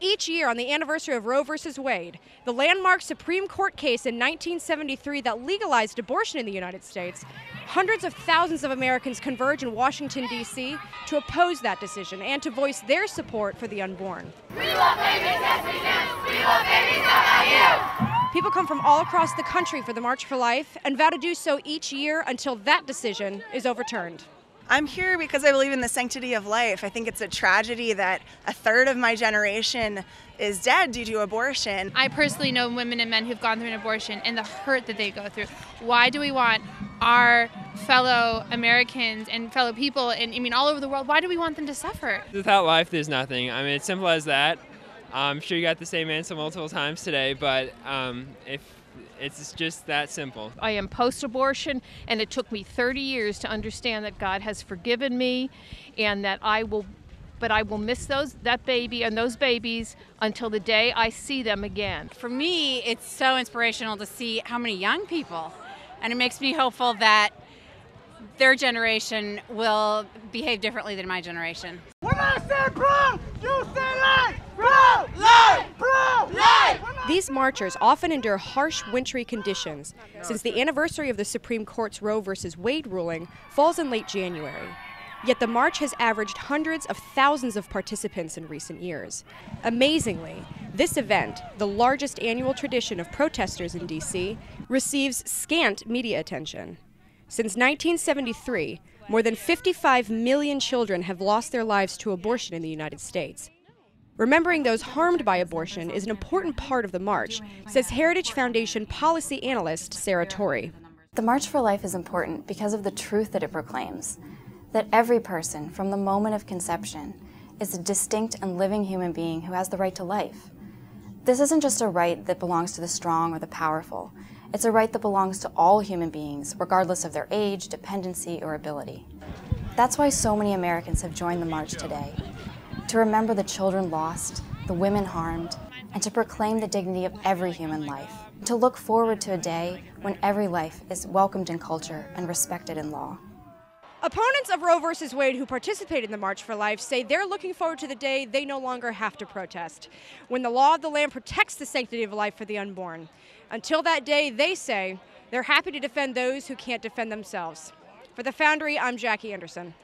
Each year on the anniversary of Roe v. Wade, the landmark Supreme Court case in 1973 that legalized abortion in the United States, hundreds of thousands of Americans converge in Washington, D.C. to oppose that decision and to voice their support for the unborn. We love babies, yes we do. We love babies, how about you? People come from all across the country for the March for Life and vow to do so each year until that decision is overturned. I'm here because I believe in the sanctity of life. I think it's a tragedy that a third of my generation is dead due to abortion. I personally know women and men who've gone through an abortion and the hurt that they go through. Why do we want our fellow Americans and fellow people, and I mean all over the world, why do we want them to suffer? Without life, there's nothing. I mean, it's simple as that. I'm sure you got the same answer multiple times today, but if it's just that simple. I am post-abortion, and it took me 30 years to understand that God has forgiven me, and that I will miss that baby and those babies until the day I see them again. For me, it's so inspirational to see how many young people, and it makes me hopeful that their generation will behave differently than my generation. When I say pro, you say life! Pro! Life! Pro! Life! These marchers often endure harsh, wintry conditions, since the anniversary of the Supreme Court's Roe v. Wade ruling falls in late January. Yet the march has averaged hundreds of thousands of participants in recent years. Amazingly, this event, the largest annual tradition of protesters in D.C., receives scant media attention. Since 1973, more than 55 million children have lost their lives to abortion in the United States. Remembering those harmed by abortion is an important part of the march, says Heritage Foundation policy analyst Sarah Torre. The March for Life is important because of the truth that it proclaims, that every person, from the moment of conception, is a distinct and living human being who has the right to life. This isn't just a right that belongs to the strong or the powerful. It's a right that belongs to all human beings, regardless of their age, dependency, or ability. That's why so many Americans have joined the march today, to remember the children lost, the women harmed, and to proclaim the dignity of every human life, to look forward to a day when every life is welcomed in culture and respected in law. Opponents of Roe v. Wade who participated in the March for Life say they're looking forward to the day they no longer have to protest, when the law of the land protects the sanctity of life for the unborn. Until that day, they say, they're happy to defend those who can't defend themselves. For The Foundry, I'm Jackie Anderson.